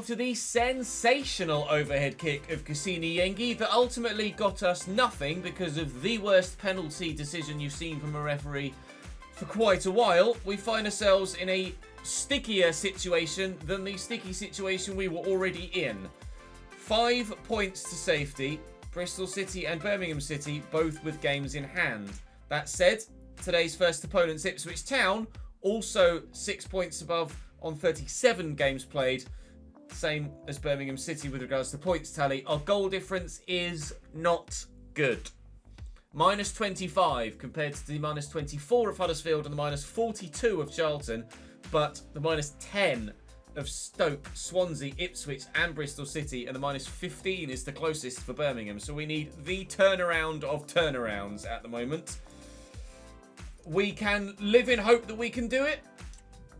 after the sensational overhead kick of ChesnoidGaming that ultimately got us nothing because of the worst penalty decision you've seen from a referee for quite a while, we find ourselves in a stickier situation than the sticky situation we were already in. 5 points to safety, Bristol City and Birmingham City both with games in hand. That said, today's first opponent's Ipswich Town, also 6 points above on 37 games played, same as Birmingham City with regards to points tally. Our goal difference is not good. Minus 25 compared to the minus 24 of Huddersfield and the minus 42 of Charlton, but the minus 10 of Stoke, Swansea, Ipswich and Bristol City, and the minus 15 is the closest for Birmingham. So we need the turnaround of turnarounds at the moment. We can live in hope that we can do it.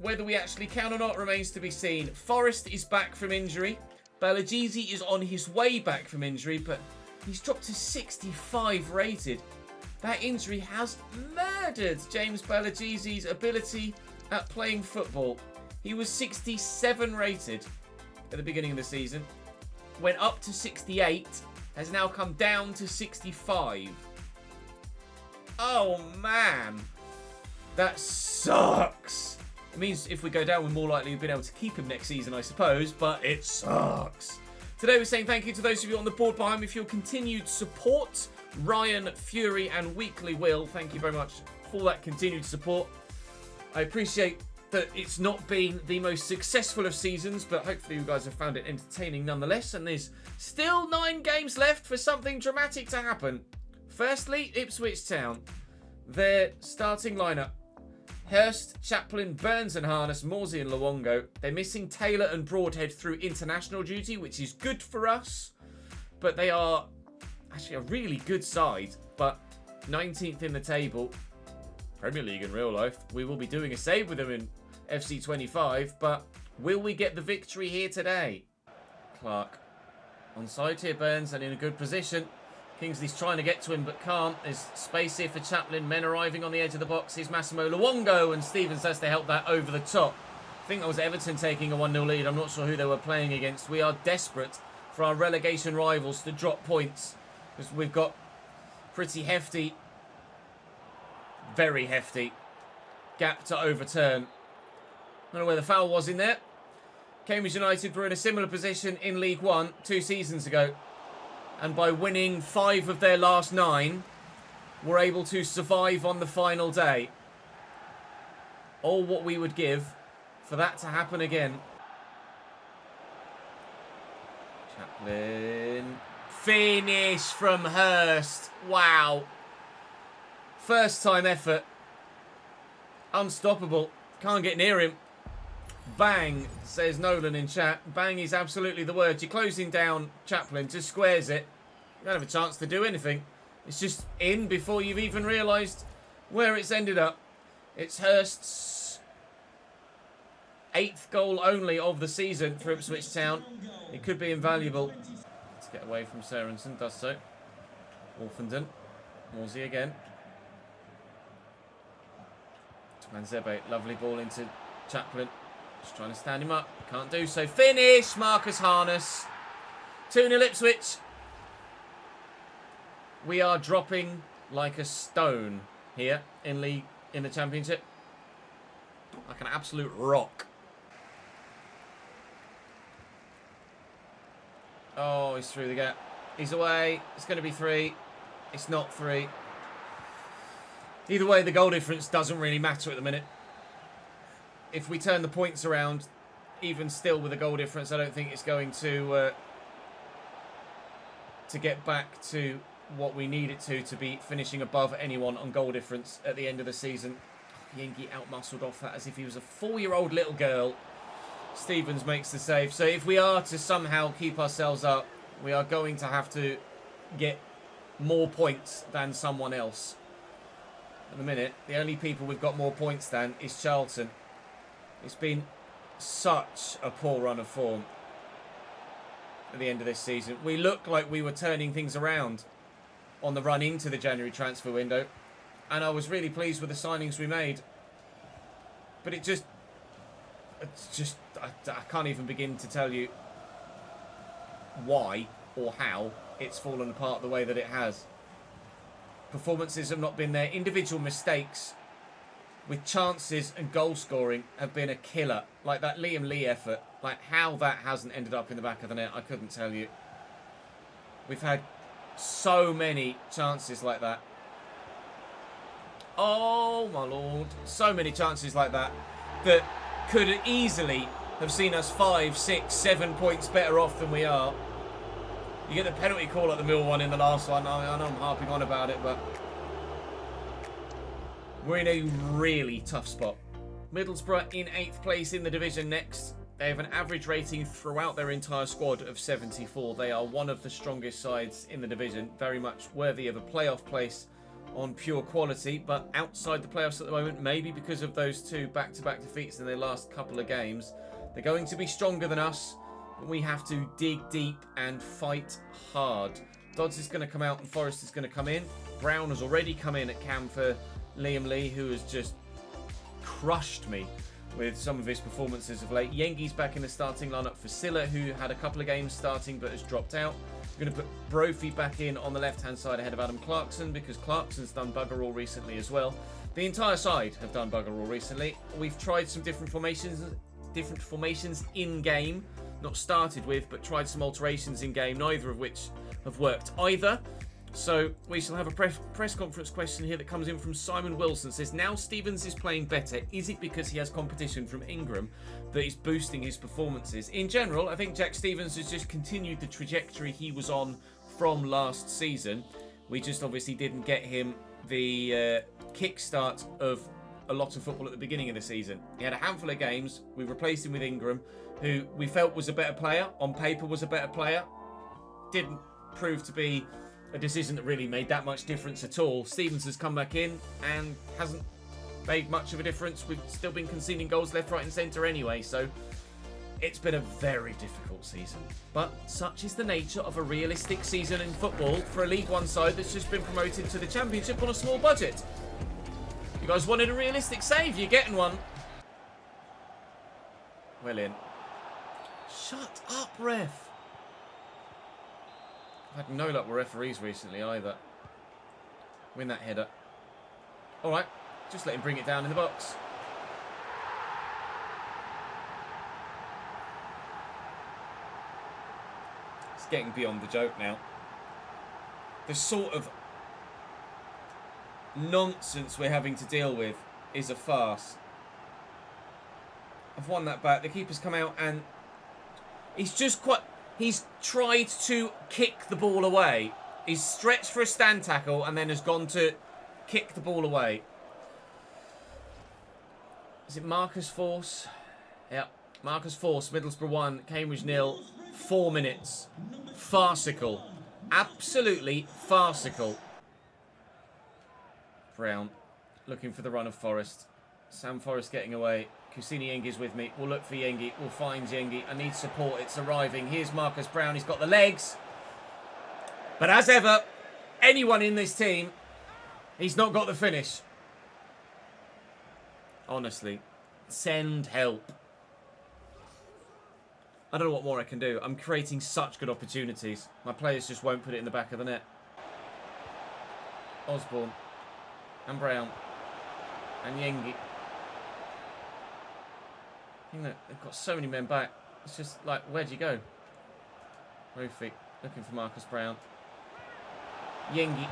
Whether we actually can or not remains to be seen. Forrest is back from injury. Balagizi is on his way back from injury, but he's dropped to 65 rated. That injury has murdered James Balagizi's ability at playing football. He was 67 rated at the beginning of the season, went up to 68, has now come down to 65. Oh man, that sucks. It means if we go down, we're more likely to be able to keep him next season, I suppose, but it sucks. Today we're saying thank you to those of you on the board behind me for your continued support. Ryan, Fury and Weekly Will, thank you very much for that continued support. I appreciate that it's not been the most successful of seasons, but hopefully you guys have found it entertaining nonetheless, and there's still 9 games left for something dramatic to happen. Firstly, Ipswich Town. Their starting lineup: Hurst, Chaplin, Burns and Harness, Morsey and Luongo. They're missing Taylor and Broadhead through international duty, which is good for us. But they are actually a really good side. But 19th in the table. Premier League in real life. We will be doing a save with them in FC25. But will we get the victory here today? Clark. Onside here, Burns, and in a good position. Kingsley's trying to get to him but can't. There's space here for Chaplin. Men arriving on the edge of the box. Here's Massimo Luongo, and Stevens has to help that over the top. I think that was Everton taking a 1-0 lead. I'm not sure who they were playing against. We are desperate for our relegation rivals to drop points, because we've got pretty hefty, very hefty gap to overturn. I don't know where the foul was in there. Cambridge United were in a similar position in League One 2 seasons ago, and by winning 5 of their last 9, were able to survive on the final day. All what we would give for that to happen again. Chaplin. Finish from Hurst. Wow. First time effort. Unstoppable. Can't get near him. Bang, says Nolan in chat. Bang is absolutely the word. You're closing down Chaplin, just squares it. You don't have a chance to do anything. It's just in before you've even realised where it's ended up. It's Hurst's 8th goal only of the season for Ipswich Town. It could be invaluable. Let's get away from Sorensen, does so. Wolfenden. Morsey again. Manzebe, lovely ball into Chaplin. Just trying to stand him up. Can't do so. Finish! Marcus Harness. 2-0 Ipswich. We are dropping like a stone here in the Championship. Like an absolute rock. Oh, he's through the gap. He's away. It's going to be 3. It's not 3. Either way, the goal difference doesn't really matter at the minute. If we turn the points around, even still with a goal difference, I don't think it's going to get back to what we need it to be finishing above anyone on goal difference at the end of the season. Yengi outmuscled off that as if he was a 4-year-old little girl. Stevens makes the save. So if we are to somehow keep ourselves up, we are going to have to get more points than someone else. At the minute, the only people we've got more points than is Charlton. It's been such a poor run of form at the end of this season. We looked like we were turning things around on the run into the January transfer window, and I was really pleased with the signings we made. But I can't even begin to tell you why or how it's fallen apart the way that it has. Performances have not been there. Individual mistakes with chances and goal scoring have been a killer. Like that Liam Lee effort. Like how that hasn't ended up in the back of the net, I couldn't tell you. We've had so many chances like that. Oh my lord. So many chances like that that could easily have seen us 5, 6, 7 points better off than we are. You get the penalty call at the Mill one in the last one. I know I'm harping on about it, but we're in a really tough spot. Middlesbrough in 8th place in the division next. They have an average rating throughout their entire squad of 74. They are one of the strongest sides in the division. Very much worthy of a playoff place on pure quality, but outside the playoffs at the moment, maybe because of those 2 back-to-back defeats in their last couple of games. They're going to be stronger than us. We have to dig deep and fight hard. Dodds is going to come out and Forrest is going to come in. Brown has already come in at cam for Liam Lee, who has just crushed me with some of his performances of late. Yengi's back in the starting lineup for Silla, who had a couple of games starting but has dropped out. We're going to put Brophy back in on the left-hand side ahead of Adam Clarkson because Clarkson's done bugger all recently as well. The entire side have done bugger all recently. We've tried some different formations in-game. Not started with, but tried some alterations in-game, neither of which have worked either. So we shall have a press conference question here that comes in from Simon Wilson. Says, now Stevens is playing better. Is it because he has competition from Ingram that is boosting his performances? In general, I think Jack Stevens has just continued the trajectory he was on from last season. We just obviously didn't get him the kickstart of a lot of football at the beginning of the season. He had a handful of games. We replaced him with Ingram, who we felt was a better player. On paper was a better player. Didn't prove to be a decision that really made that much difference at all. Stevens has come back in and hasn't made much of a difference. We've still been conceding goals left, right and centre anyway, so it's been a very difficult season. But such is the nature of a realistic season in football for a League One side that's just been promoted to the Championship on a small budget. You guys wanted a realistic save, you're getting one. Well in. Shut up, ref. I've had no luck with referees recently either. Win that header. Alright, just let him bring it down in the box. It's getting beyond the joke now. The sort of nonsense we're having to deal with is a farce. I've won that back. The keeper's come out and he's tried to kick the ball away. He's stretched for a stand tackle and then has gone to kick the ball away. Is it Marcus Force? Yep. Marcus Force, Middlesbrough 1, Cambridge 0. 4 minutes. Farcical. Absolutely farcical. Brown looking for the run of Forrest. Sam Forrest getting away. Kusini Yengi's with me. We'll look for Yengi. We'll find Yengi. I need support. It's arriving. Here's Marcus Brown. He's got the legs. But as ever, anyone in this team, he's not got the finish. Honestly. Send help. I don't know what more I can do. I'm creating such good opportunities. My players just won't put it in the back of the net. Osborne. And Brown. And Yengi. You know, they've got so many men back. It's just like, where'd you go? Roofy, looking for Marcus Brown. Yengi.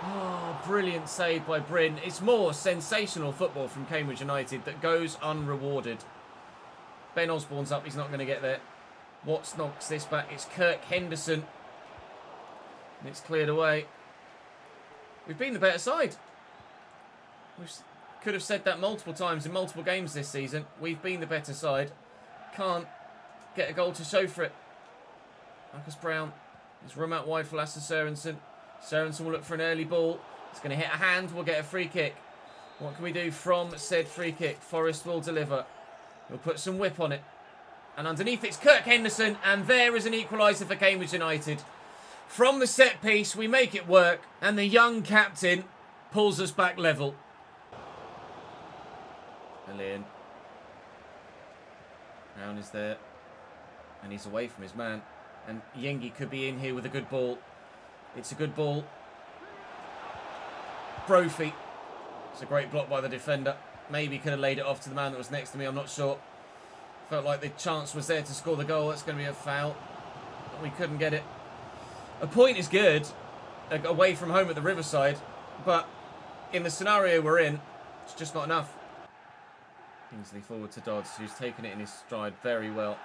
Oh, brilliant save by Bryn. It's more sensational football from Cambridge United that goes unrewarded. Ben Osborne's up. He's not going to get there. Watts knocks this back. It's Kirk Henderson. And it's cleared away. We've been the better side. We could have said that multiple times in multiple games this season. We've been the better side. Can't get a goal to show for it. Marcus Brown. There's room out wide for Lasse Sørensen. Sørensen will look for an early ball. It's going to hit a hand. We'll get a free kick. What can we do from said free kick? Forrest will deliver. He'll put some whip on it. And underneath it's Kirk Henderson. And there is an equaliser for Cambridge United. From the set piece, we make it work. And the young captain pulls us back level. Alien. Brown is there. And he's away from his man. And Yengi could be in here with a good ball. It's a good ball. Brophy. It's a great block by the defender. Maybe could have laid it off to the man that was next to me. I'm not sure. Felt like the chance was there to score the goal. That's going to be a foul. But we couldn't get it. A point is good. Away from home at the Riverside. But in the scenario we're in, it's just not enough. Kingsley forward to Dodds, who's taken it in his stride very well.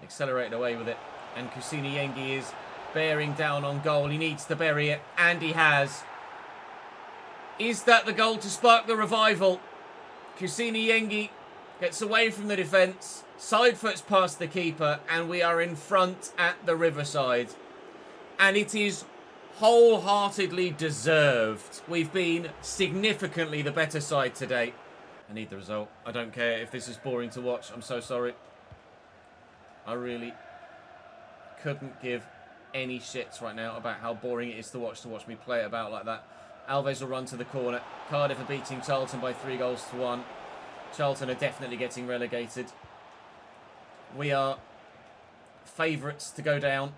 Accelerated away with it. And Kusini Yengi is bearing down on goal. He needs to bury it. And he has. Is that the goal to spark the revival? Kusini Yengi gets away from the defence. Side foots past the keeper. And we are in front at the Riverside. And it is wholeheartedly deserved. We've been significantly the better side today. I need the result. I don't care if this is boring to watch. I'm so sorry. I really couldn't give any shits right now about how boring it is to watch me play about like that. Alves will run to the corner. Cardiff are beating Charlton by 3-1. Charlton are definitely getting relegated. We are favourites to go down,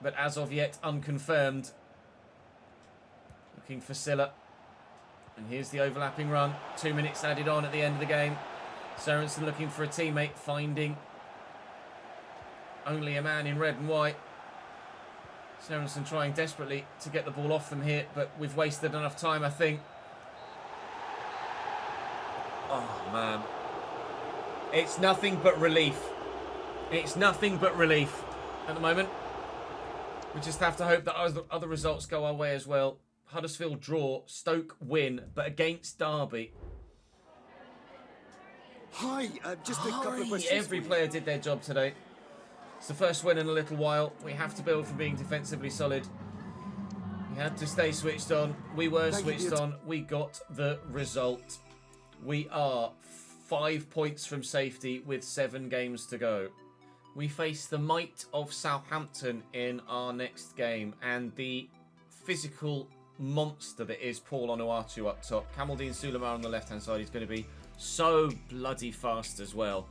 but as of yet unconfirmed. Looking for Silla. And here's the overlapping run. 2 minutes added on at the end of the game. Sorensen looking for a teammate, finding only a man in red and white. Sorensen trying desperately to get the ball off them here, but we've wasted enough time, I think. Oh, man. It's nothing but relief. It's nothing but relief at the moment. We just have to hope that other results go our way as well. Huddersfield draw, Stoke win, but against Derby. Hi, just a couple of questions. Every player did their job today. It's the first win in a little while. We have to build from being defensively solid. We had to stay switched on. We were switched on. We got the result. We are 5 points from safety with 7 games to go. We face the might of Southampton in our next game, and the physical monster that is Paul Onuatu up top. Kamaldeen Suleiman on the left-hand side. He's going to be so bloody fast as well.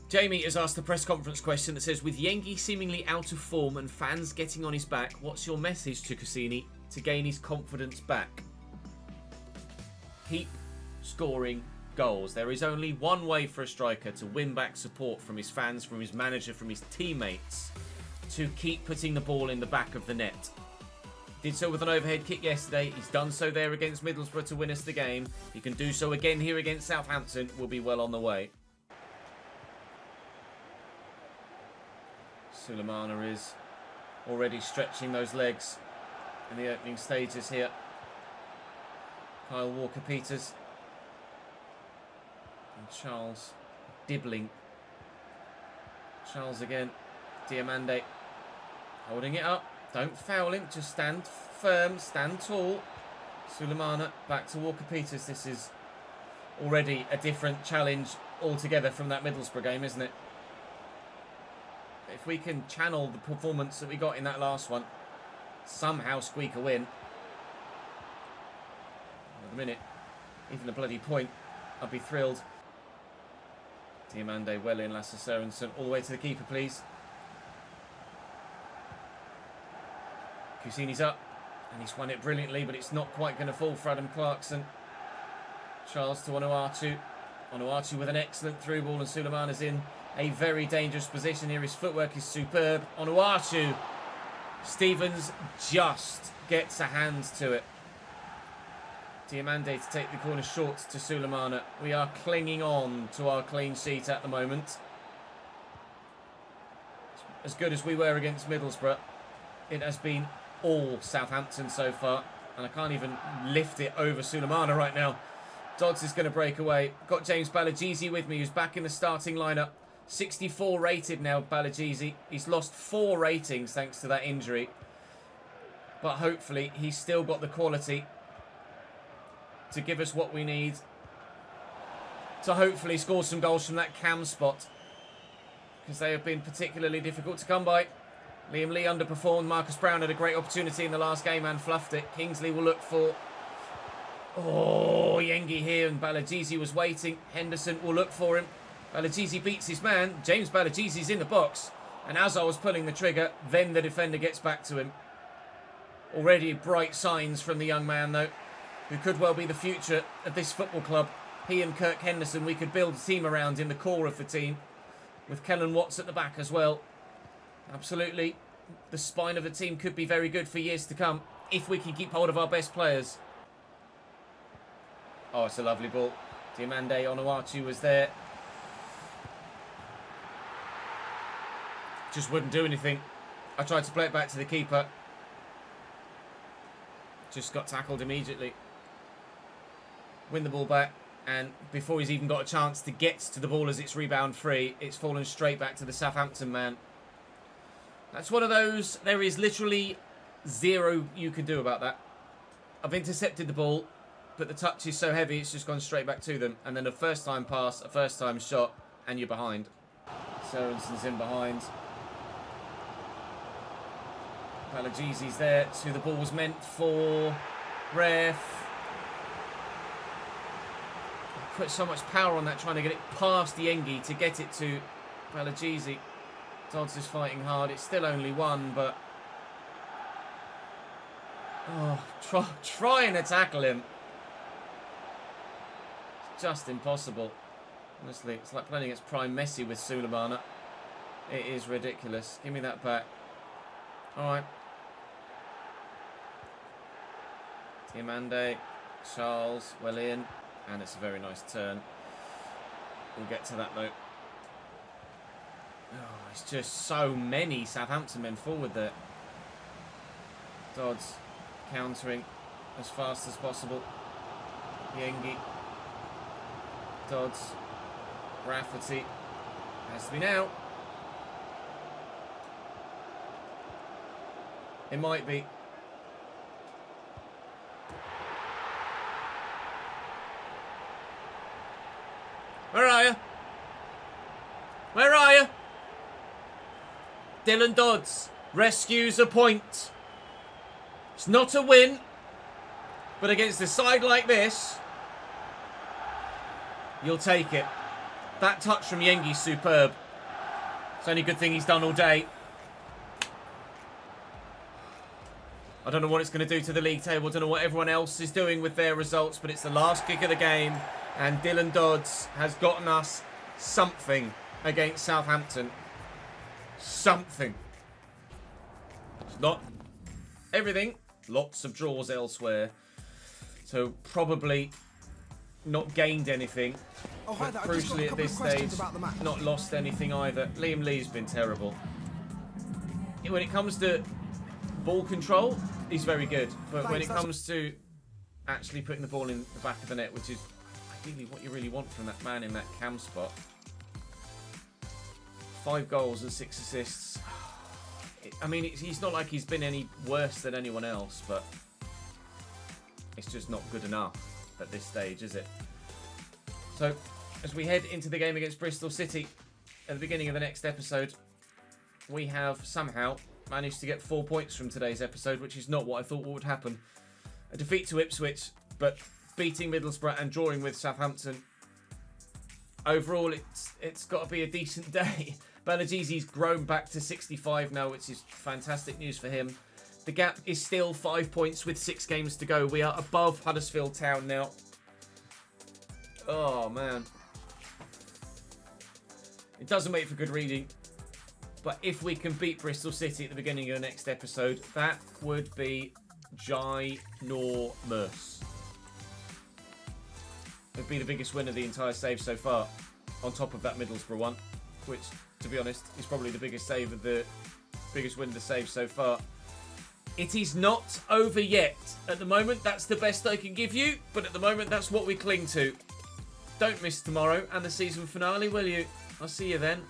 Jamie has asked a press conference question that says, with Yengi seemingly out of form and fans getting on his back, what's your message to Kusini to gain his confidence back? Keep scoring goals. There is only one way for a striker to win back support from his fans, from his manager, from his teammates, to keep putting the ball in the back of the net. Did so with an overhead kick yesterday. He's done so there against Middlesbrough to win us the game. He can do so again here against Southampton. We'll be well on the way. Sulemana is already stretching those legs in the opening stages here. Kyle Walker-Peters. And Charles dibbling. Charles again. Diamande holding it up. Don't foul him. Just stand firm. Stand tall. Sulemana back to Walker-Peters. This is already a different challenge altogether from that Middlesbrough game, isn't it? If we can channel the performance that we got in that last one, somehow squeak a win. At the minute, even a bloody point, I'd be thrilled. Diamande well in, Lasse Sorensen. All the way to the keeper, please. Kusini's up, and he's won it brilliantly, but it's not quite going to fall for Adam Clarkson. Charles to Onuatu. Onuatu with an excellent through ball, and Sulemana's in a very dangerous position here. His footwork is superb. Onuatu. Stevens just gets a hand to it. Diamande to take the corner short to Sulemana. We are clinging on to our clean sheet at the moment. As good as we were against Middlesbrough, it has been all Southampton so far, and I can't even lift it over Sulemana right now. Dodds is going to break away. Got James Balagizi with me, who's back in the starting lineup. 64 rated now, Balagizi. He's lost 4 ratings thanks to that injury, but hopefully he's still got the quality to give us what we need to hopefully score some goals from that cam spot, because they have been particularly difficult to come by. Liam Lee underperformed. Marcus Brown had a great opportunity in the last game and fluffed it. Kingsley will look for... Oh, Yengi here, and Balagizi was waiting. Henderson will look for him. Balagizi beats his man. James Balagizi's in the box. And as I was pulling the trigger, then the defender gets back to him. Already bright signs from the young man, though, who could well be the future of this football club. He and Kirk Henderson, we could build a team around in the core of the team, with Kellen Watts at the back as well. Absolutely, the spine of the team could be very good for years to come, if we can keep hold of our best players. Oh, it's a lovely ball. Diomande Onuachu was there. Just wouldn't do anything. I tried to play it back to the keeper. Just got tackled immediately. Win the ball back. And before he's even got a chance to get to the ball as it's rebound free, it's fallen straight back to the Southampton man. That's one of those, there is literally zero you can do about that. I've intercepted the ball, but the touch is so heavy, it's just gone straight back to them. And then a first time pass, a first time shot, and you're behind. Sorensen's in behind. Palagisi's there. It's who the ball was meant for. Ref. Put so much power on that, trying to get it past Yengi to get it to Palagisi. Dodds is fighting hard. It's still only one, but... Oh, trying to tackle him. It's just impossible. Honestly, it's like playing against Prime Messi with Sulemana. It is ridiculous. Give me that back. Alright. Diomande, Charles, well in. And it's a very nice turn. We'll get to that though. Oh, it's just so many Southampton men forward there. Dodds countering as fast as possible. Yengi. Dodds. Rafferty. Has to be now. It might be. Where are you? Where are you? Dylan Dodds rescues a point. It's not a win, but against a side like this, you'll take it. That touch from Yengi's superb. It's the only good thing he's done all day. I don't know what it's going to do to the league table. I don't know what everyone else is doing with their results, but it's the last kick of the game. And Dylan Dodds has gotten us something against Southampton. Something. It's not everything. Lots of draws elsewhere. So probably not gained anything. Oh, but crucially at this stage, not lost anything either. Liam Lee's been terrible. When it comes to ball control, he's very good. But when it comes to actually putting the ball in the back of the net, which is ideally what you really want from that man in that cam spot. 5 goals and 6 assists. I mean, he's not like he's been any worse than anyone else, but it's just not good enough at this stage, is it? So, as we head into the game against Bristol City at the beginning of the next episode, we have somehow managed to get 4 points from today's episode, which is not what I thought would happen. A defeat to Ipswich, but beating Middlesbrough and drawing with Southampton. Overall, it's got to be a decent day. Balagisi's grown back to 65 now, which is fantastic news for him. The gap is still 5 points with 6 games to go. We are above Huddersfield Town now. Oh, man. It doesn't make for good reading. But if we can beat Bristol City at the beginning of the next episode, that would be ginormous. It'd be the biggest win of the entire save so far, on top of that Middlesbrough one, which, to be honest, is probably the biggest win of the save so far. It is not over yet. At the moment, that's the best I can give you, but at the moment, that's what we cling to. Don't miss tomorrow and the season finale, will you? I'll see you then.